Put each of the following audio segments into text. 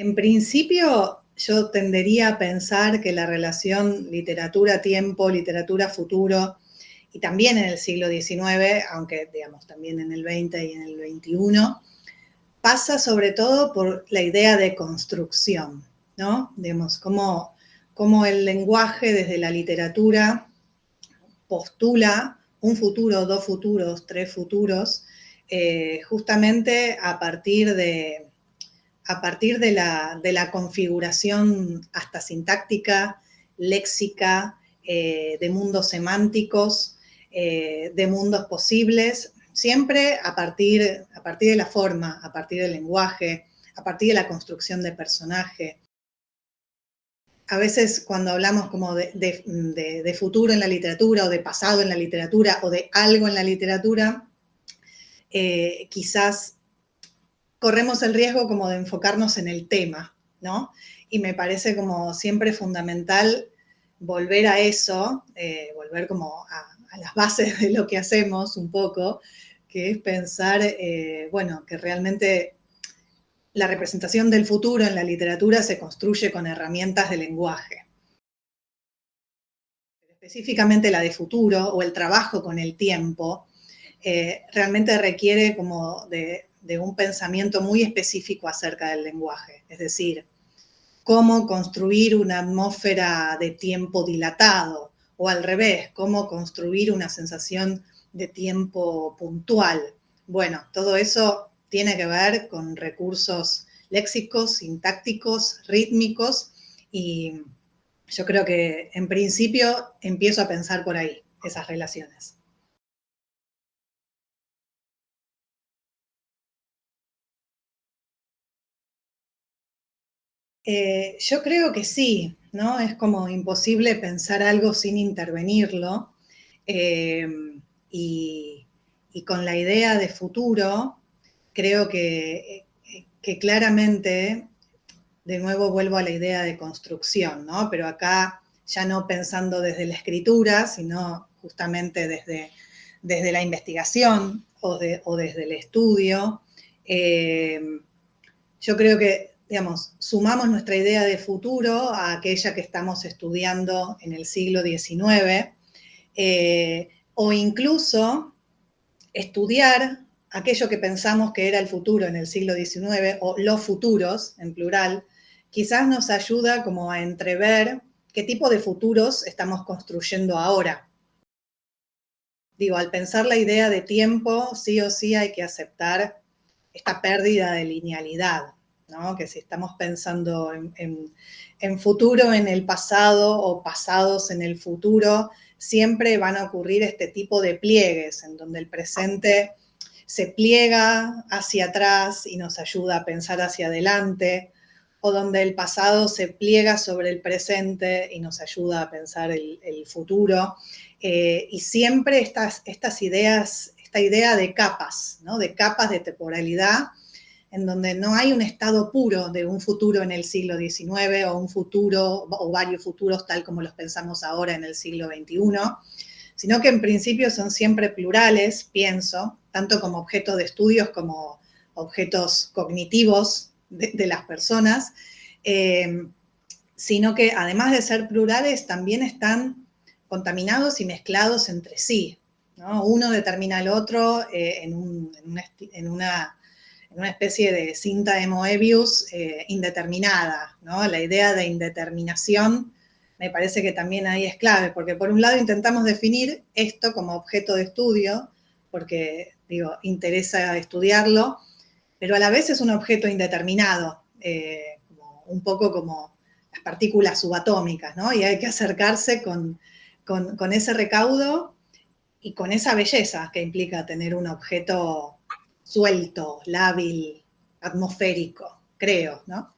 En principio, yo tendería a pensar que la relación literatura-tiempo, literatura-futuro, y también en el siglo XIX, aunque digamos también en el XX y en el XXI, pasa sobre todo por la idea de construcción, ¿no? Digamos, cómo el lenguaje desde la literatura postula un futuro, dos futuros, tres futuros, justamente a partir de la configuración hasta sintáctica, léxica, de mundos semánticos, de mundos posibles, siempre a partir de la forma, a partir del lenguaje, a partir de la construcción de personaje. A veces cuando hablamos como de futuro en la literatura o de pasado en la literatura o de algo en la literatura, quizás corremos el riesgo como de enfocarnos en el tema, ¿no? Y me parece como siempre fundamental volver a eso, volver como a las bases de lo que hacemos un poco, que es pensar, bueno, que realmente la representación del futuro en la literatura se construye con herramientas de lenguaje. Específicamente la de futuro o el trabajo con el tiempo, realmente requiere como de un pensamiento muy específico acerca del lenguaje. Es decir, cómo construir una atmósfera de tiempo dilatado o al revés, cómo construir una sensación de tiempo puntual. Bueno, todo eso tiene que ver con recursos léxicos, sintácticos, rítmicos y yo creo que en principio empiezo a pensar por ahí, esas relaciones. Yo creo que sí, ¿no? Es como imposible pensar algo sin intervenirlo. eh, y, y con la idea de futuro, creo que claramente, de nuevo vuelvo a la idea de construcción, ¿no? Pero acá ya no pensando desde la escritura, sino justamente desde la investigación o desde el estudio. Eh, yo creo que, digamos, sumamos nuestra idea de futuro a aquella que estamos estudiando en el siglo XIX, o incluso estudiar aquello que pensamos que era el futuro en el siglo XIX, o los futuros, en plural, quizás nos ayuda como a entrever qué tipo de futuros estamos construyendo ahora. Digo, al pensar la idea de tiempo, sí o sí hay que aceptar esta pérdida de linealidad, ¿no? Que si estamos pensando en futuro en el pasado o pasados en el futuro, siempre van a ocurrir este tipo de pliegues en donde el presente se pliega hacia atrás y nos ayuda a pensar hacia adelante, o donde el pasado se pliega sobre el presente y nos ayuda a pensar el futuro. Y siempre estas ideas, esta idea de capas, ¿no? De capas de temporalidad, en donde no hay un estado puro de un futuro en el siglo XIX o un futuro o varios futuros tal como los pensamos ahora en el siglo XXI, sino que en principio son siempre plurales, pienso, tanto como objetos de estudios como objetos cognitivos de las personas, eh, sino que además de ser plurales también están contaminados y mezclados entre sí, ¿no? Uno determina al otro en una especie de cinta de Moebius indeterminada, ¿no? La idea de indeterminación me parece que también ahí es clave, porque por un lado intentamos definir esto como objeto de estudio, porque, digo, interesa estudiarlo, pero a la vez es un objeto indeterminado, como, un poco como las partículas subatómicas, ¿no? Y hay que acercarse con ese recaudo y con esa belleza que implica tener un objeto suelto, lábil, atmosférico, creo, ¿no?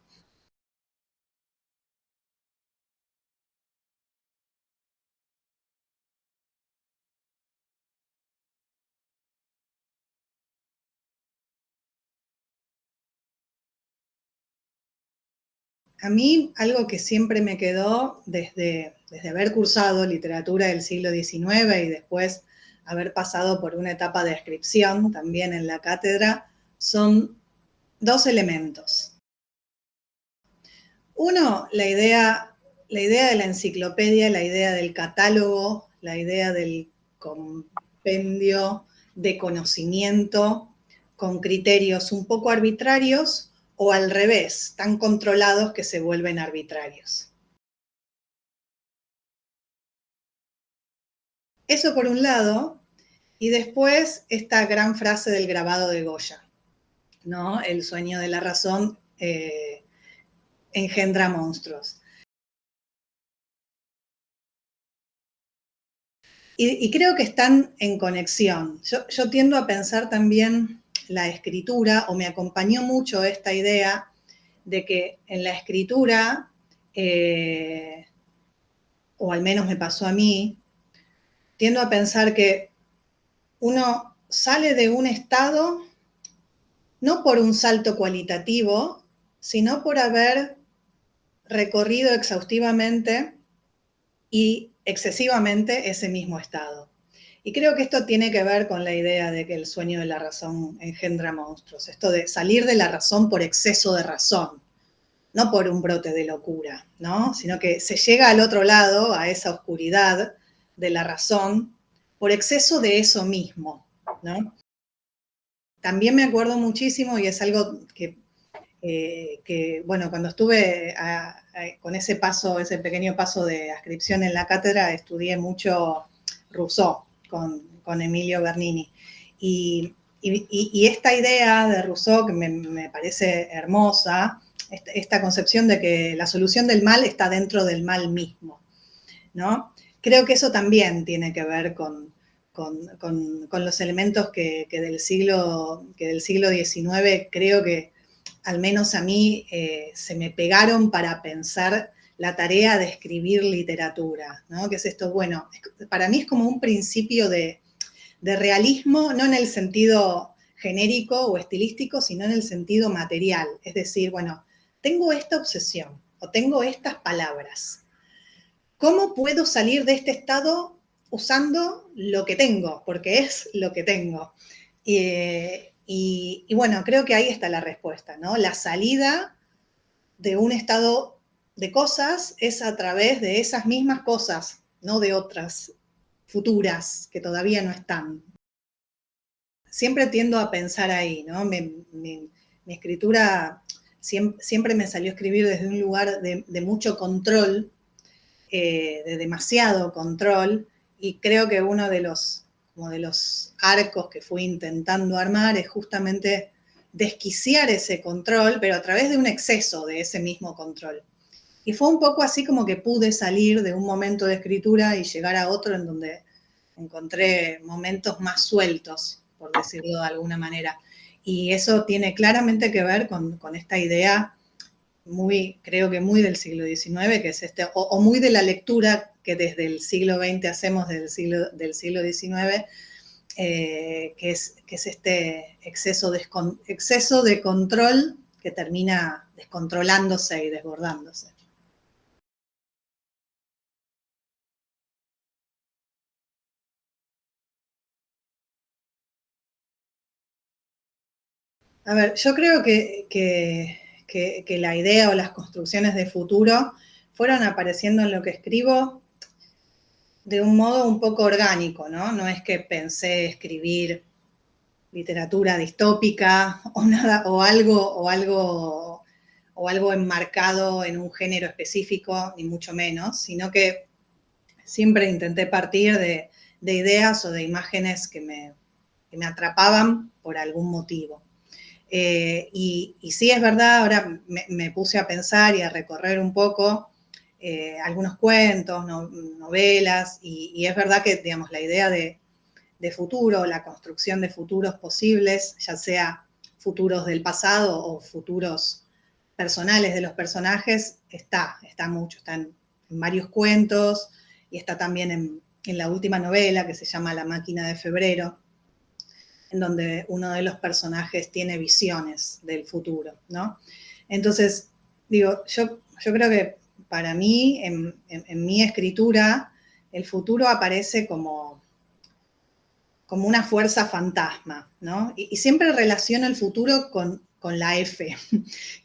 A mí algo que siempre me quedó desde haber cursado literatura del siglo XIX y después haber pasado por una etapa de escripción también en la cátedra, son dos elementos. Uno, la idea de la enciclopedia, la idea del catálogo, la idea del compendio de conocimiento con criterios un poco arbitrarios o al revés, tan controlados que se vuelven arbitrarios. Eso por un lado, y después esta gran frase del grabado de Goya, ¿no? El sueño de la razón engendra monstruos. Y creo que están en conexión. Yo tiendo a pensar también la escritura, o me acompañó mucho esta idea de que en la escritura, o al menos me pasó a mí, tiendo a pensar que uno sale de un estado no por un salto cualitativo, sino por haber recorrido exhaustivamente y excesivamente ese mismo estado. Y creo que esto tiene que ver con la idea de que el sueño de la razón engendra monstruos, esto de salir de la razón por exceso de razón, no por un brote de locura, ¿no? Sino que se llega al otro lado, a esa oscuridad de la razón, por exceso de eso mismo, ¿no? También me acuerdo muchísimo, y es algo que bueno, cuando estuve con ese paso, ese pequeño paso de adscripción en la cátedra, estudié mucho Rousseau con Emilio Bernini. Y esta idea de Rousseau, que me parece hermosa, esta concepción de que la solución del mal está dentro del mal mismo, ¿no? Creo que eso también tiene que ver con los elementos que del siglo XIX creo que al menos a mí se me pegaron para pensar la tarea de escribir literatura, ¿no? Que es esto, bueno, para mí es como un principio de realismo, no en el sentido genérico o estilístico, sino en el sentido material. Es decir, bueno, tengo esta obsesión o tengo estas palabras. ¿Cómo puedo salir de este estado usando lo que tengo? Porque es lo que tengo. Y bueno, creo que ahí está la respuesta, ¿no? La salida de un estado de cosas es a través de esas mismas cosas, no de otras futuras que todavía no están. Siempre tiendo a pensar ahí, ¿no? Mi escritura siempre me salió a escribir desde un lugar de mucho control, de demasiado control, y creo que uno de los arcos que fui intentando armar es justamente desquiciar ese control, pero a través de un exceso de ese mismo control. Y fue un poco así como que pude salir de un momento de escritura y llegar a otro en donde encontré momentos más sueltos, por decirlo de alguna manera. Y eso tiene claramente que ver con esta idea creo que muy del siglo XIX, que es o muy de la lectura que desde el siglo XX hacemos del siglo XIX, que es este exceso de control que termina descontrolándose y desbordándose. A ver, yo creo que la idea o las construcciones de futuro fueron apareciendo en lo que escribo de un modo un poco orgánico, ¿no? No es que pensé escribir literatura distópica o nada, o algo enmarcado en un género específico, ni mucho menos, sino que siempre intenté partir de ideas o de imágenes que me atrapaban por algún motivo. Y sí es verdad, ahora me puse a pensar y a recorrer un poco algunos cuentos, novelas, y es verdad que, digamos, la idea de futuro, la construcción de futuros posibles, ya sea futuros del pasado o futuros personales de los personajes, está mucho, está en varios cuentos y está también en la última novela que se llama La máquina de febrero, en donde uno de los personajes tiene visiones del futuro, ¿no? Entonces, digo, yo creo que para mí, en mi escritura, el futuro aparece como una fuerza fantasma, ¿no? Y siempre relaciono el futuro con la F.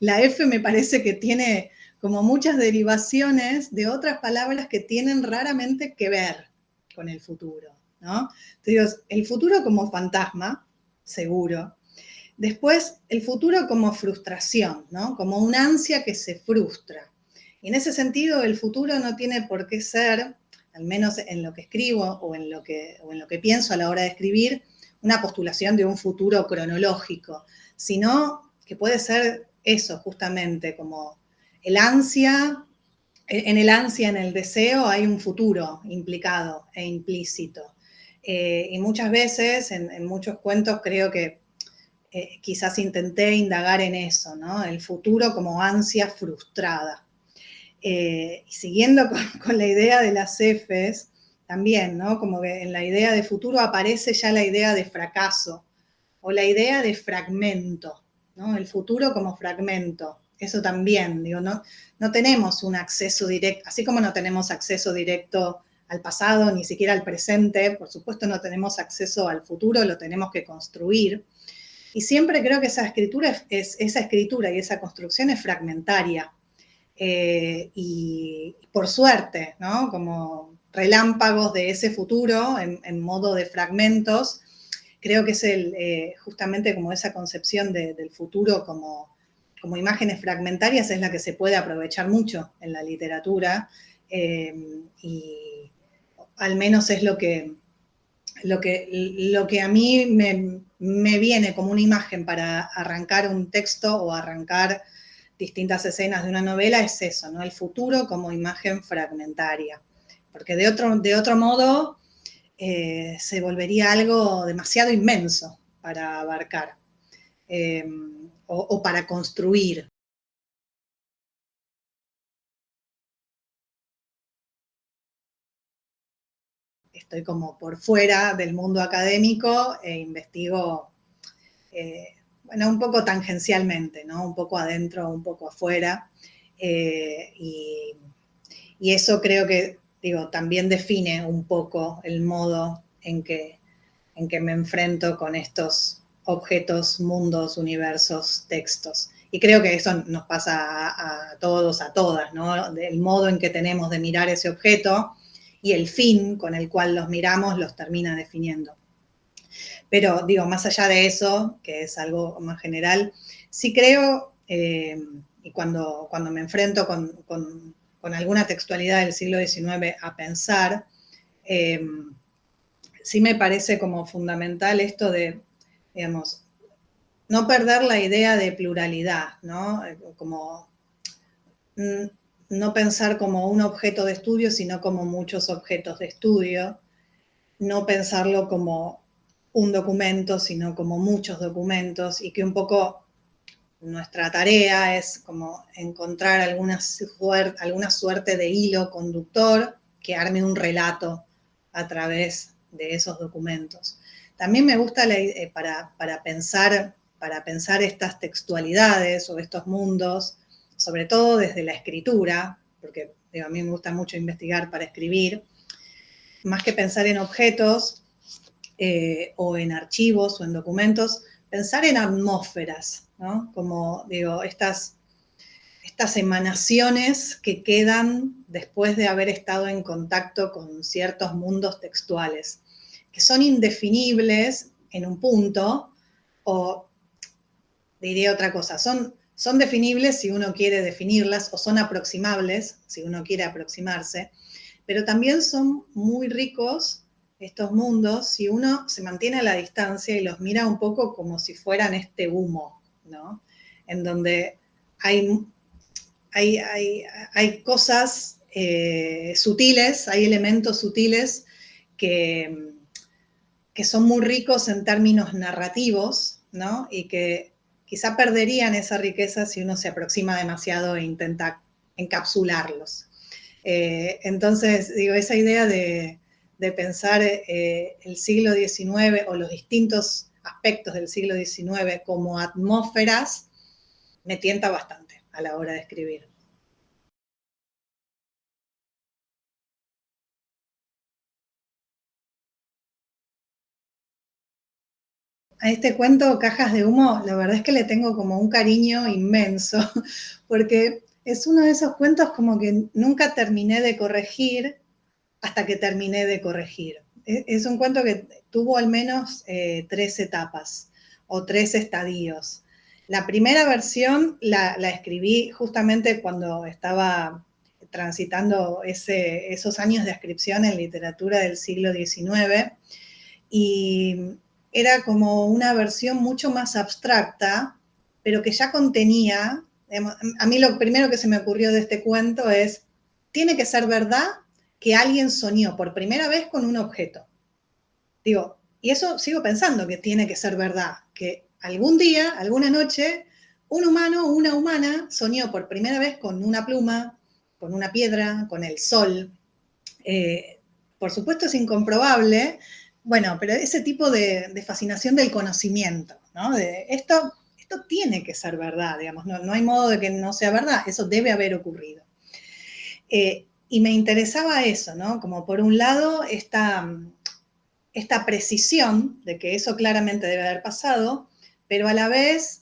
La F me parece que tiene como muchas derivaciones de otras palabras que tienen raramente que ver con el futuro, ¿no? Entonces, el futuro como fantasma, seguro. Después, el futuro como frustración, ¿no? Como una ansia que se frustra. Y en ese sentido, el futuro no tiene por qué ser, al menos en lo que escribo o en lo que pienso a la hora de escribir, una postulación de un futuro cronológico, sino que puede ser eso, justamente, como el ansia, en el ansia, en el deseo, hay un futuro implicado e implícito. Y muchas veces, en muchos cuentos, creo que quizás intenté indagar en eso, ¿no? El futuro como ansia frustrada. Y siguiendo con la idea de las Fs, también, ¿no? Como que en la idea de futuro aparece ya la idea de fracaso o la idea de fragmento, ¿no? El futuro como fragmento. Eso también, digo, no tenemos un acceso directo, así como no tenemos acceso directo al pasado, ni siquiera al presente, por supuesto no tenemos acceso al futuro, lo tenemos que construir. Y siempre creo que esa escritura y esa construcción es fragmentaria. Y por suerte, ¿no? Como relámpagos de ese futuro en modo de fragmentos, creo que es justamente como esa concepción del futuro como imágenes fragmentarias es la que se puede aprovechar mucho en la literatura y al menos es lo que a mí me viene como una imagen para arrancar un texto o arrancar distintas escenas de una novela es eso, ¿no? El futuro como imagen fragmentaria. Porque de otro modo se volvería algo demasiado inmenso para abarcar o para construir. Estoy como por fuera del mundo académico e investigo, bueno, un poco tangencialmente, ¿no? Un poco adentro, un poco afuera. Y eso creo que, digo, también define un poco el modo en que me enfrento con estos objetos, mundos, universos, textos. Y creo que eso nos pasa a todos, a todas, ¿no? El modo en que tenemos de mirar ese objeto y el fin con el cual los miramos los termina definiendo. Pero digo, más allá de eso, que es algo más general, sí creo, y cuando me enfrento con alguna textualidad del siglo XIX a pensar, sí me parece como fundamental esto de, digamos, no perder la idea de pluralidad, ¿no? Como no pensar como un objeto de estudio, sino como muchos objetos de estudio, no pensarlo como un documento, sino como muchos documentos, y que un poco nuestra tarea es como encontrar alguna suerte de hilo conductor que arme un relato a través de esos documentos. También me gusta para pensar estas textualidades o estos mundos, sobre todo desde la escritura, porque digo, a mí me gusta mucho investigar para escribir, más que pensar en objetos o en archivos o en documentos, pensar en atmósferas, ¿no? Como digo, estas emanaciones que quedan después de haber estado en contacto con ciertos mundos textuales, que son indefinibles en un punto, o diría otra cosa, son definibles si uno quiere definirlas, o son aproximables si uno quiere aproximarse, pero también son muy ricos estos mundos si uno se mantiene a la distancia y los mira un poco como si fueran este humo, ¿no? En donde hay cosas sutiles, hay elementos sutiles que son muy ricos en términos narrativos, ¿no? Y que quizá perderían esa riqueza si uno se aproxima demasiado e intenta encapsularlos. Entonces, digo, esa idea de pensar el siglo XIX o los distintos aspectos del siglo XIX como atmósferas me tienta bastante a la hora de escribir. A este cuento, Cajas de Humo, la verdad es que le tengo como un cariño inmenso, porque es uno de esos cuentos como que nunca terminé de corregir hasta que terminé de corregir. Es un cuento que tuvo al menos 3 etapas o 3 estadios. La primera versión la escribí justamente cuando estaba transitando esos años de escripción en literatura del siglo XIX, y era como una versión mucho más abstracta, pero que ya contenía, a mí lo primero que se me ocurrió de este cuento es, tiene que ser verdad que alguien soñó por primera vez con un objeto. Digo, y eso sigo pensando que tiene que ser verdad, que algún día, alguna noche, un humano o una humana soñó por primera vez con una pluma, con una piedra, con el sol. Por supuesto es incomprobable, bueno, pero ese tipo de fascinación del conocimiento, ¿no? De esto tiene que ser verdad, digamos, no hay modo de que no sea verdad, eso debe haber ocurrido. Y me interesaba eso, ¿no? Como por un lado esta precisión de que eso claramente debe haber pasado, pero a la vez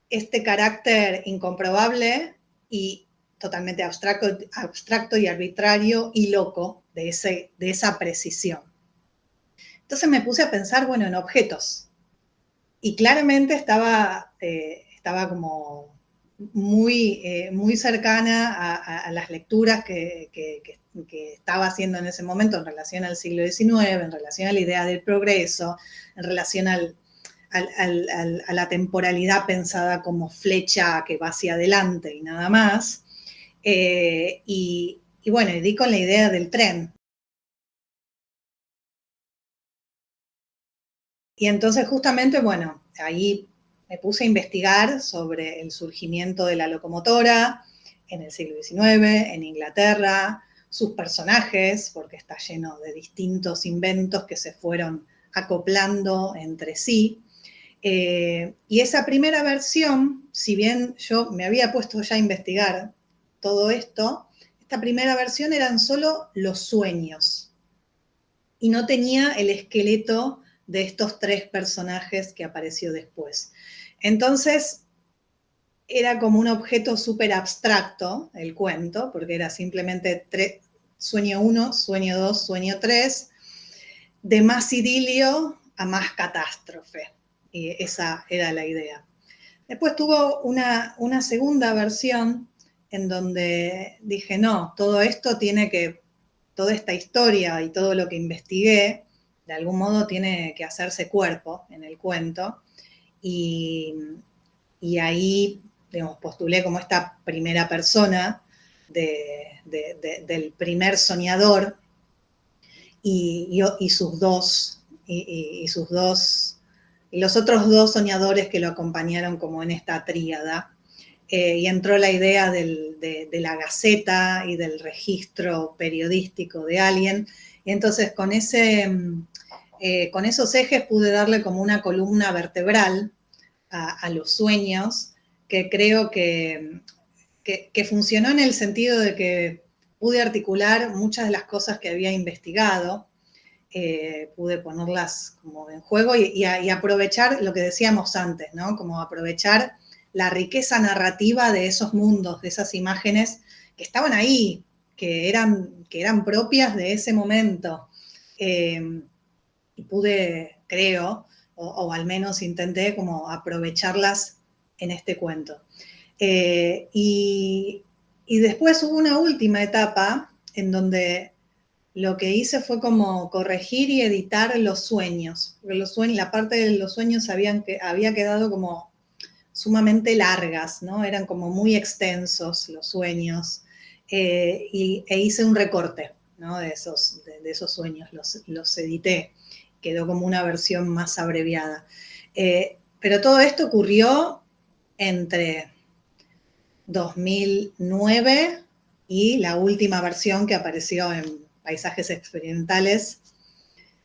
este carácter incomprobable y totalmente abstracto y arbitrario y loco de esa precisión. Entonces me puse a pensar, bueno, en objetos. Y claramente estaba como muy cercana a las lecturas que estaba haciendo en ese momento en relación al siglo XIX, en relación a la idea del progreso, en relación a la temporalidad pensada como flecha que va hacia adelante y nada más. Y bueno, y di con la idea del tren. Y entonces justamente, bueno, ahí me puse a investigar sobre el surgimiento de la locomotora en el siglo XIX, en Inglaterra, sus personajes, porque está lleno de distintos inventos que se fueron acoplando entre sí. Y esa primera versión, si bien yo me había puesto ya a investigar todo esto, esta primera versión eran solo los sueños y no tenía el esqueleto de estos 3 personajes que apareció después. Entonces, era como un objeto súper abstracto el cuento, porque era simplemente sueño 1, sueño 2, sueño 3, de más idilio a más catástrofe. Y esa era la idea. Después tuvo una segunda versión en donde dije, no, todo esto tiene que, toda esta historia y todo lo que investigué, de algún modo tiene que hacerse cuerpo en el cuento. Y ahí, digamos, postulé como esta primera persona del primer soñador y sus dos, y los otros 2 soñadores que lo acompañaron como en esta tríada. Y entró la idea de la gaceta y del registro periodístico de alguien. Y entonces con esos ejes pude darle como una columna vertebral a los sueños, que creo que funcionó en el sentido de que pude articular muchas de las cosas que había investigado, pude ponerlas como en juego y aprovechar lo que decíamos antes, ¿no? Como aprovechar la riqueza narrativa de esos mundos, de esas imágenes que estaban ahí, que eran propias de ese momento. Y pude, creo, o al menos intenté como aprovecharlas en este cuento. Y después hubo una última etapa en donde lo que hice fue como corregir y editar los sueños, porque la parte de los sueños había quedado como sumamente largas, ¿no? Eran como muy extensos los sueños, e hice un recorte, ¿no? de esos sueños, los edité, quedó como una versión más abreviada. Pero todo esto ocurrió entre 2009 y la última versión que apareció en Paisajes Experimentales.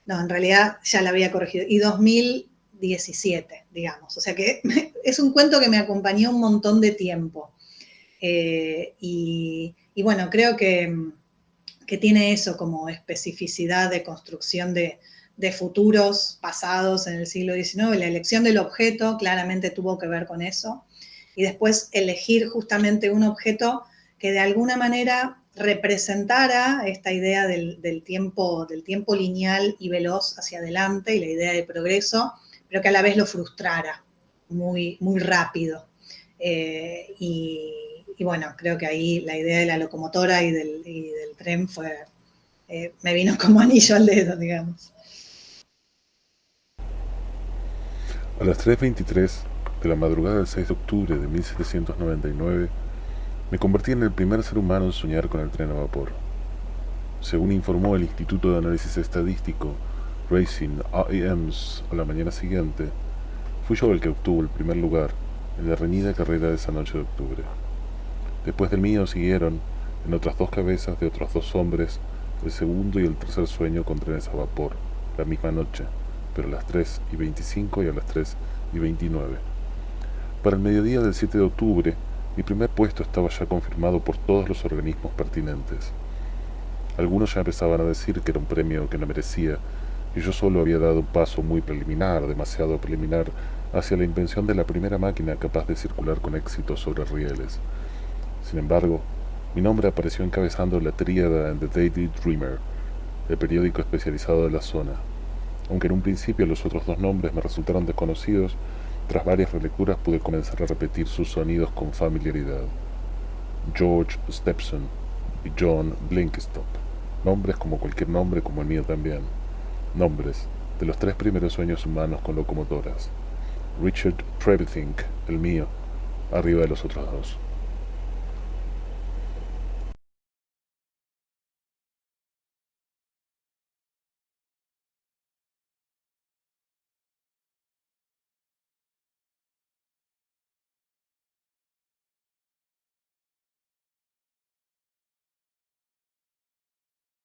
No, en realidad ya la había corregido. Y 2017, digamos. O sea que es un cuento que me acompañó un montón de tiempo. Y bueno, creo que tiene eso como especificidad de construcción de futuros pasados en el siglo XIX. La elección del objeto claramente tuvo que ver con eso. y después elegir justamente un objeto que de alguna manera representara esta idea del tiempo lineal y veloz hacia adelante y la idea de progreso, pero que a la vez lo frustrara muy, muy rápido. Y bueno, creo que ahí la idea de la locomotora y del tren me vino como anillo al dedo, digamos. A las 3:23 de la madrugada del 6 de octubre de 1799, me convertí en el primer ser humano en soñar con el tren a vapor. Según informó el Instituto de Análisis Estadístico Racing AEMS a la mañana siguiente, fui yo el que obtuvo el primer lugar en la reñida carrera de esa noche de octubre. Después del mío siguieron, en otras dos cabezas de otros dos hombres, el segundo y el tercer sueño con trenes a vapor, la misma noche, pero a las 3:25 y a las 3:29. Para el mediodía del 7 de octubre, mi primer puesto estaba ya confirmado por todos los organismos pertinentes. Algunos ya empezaban a decir que era un premio que no merecía, y yo solo había dado un paso muy preliminar, demasiado preliminar, hacia la invención de la primera máquina capaz de circular con éxito sobre rieles. Sin embargo, mi nombre apareció encabezando la tríada en The Daily Dreamer, el periódico especializado de la zona. Aunque en un principio los otros dos nombres me resultaron desconocidos, tras varias relecturas pude comenzar a repetir sus sonidos con familiaridad. George Stepson y John Blinkstop. Nombres como cualquier nombre, como el mío también. Nombres de los tres primeros sueños humanos con locomotoras. Richard Trevithink, el mío, arriba de los otros dos.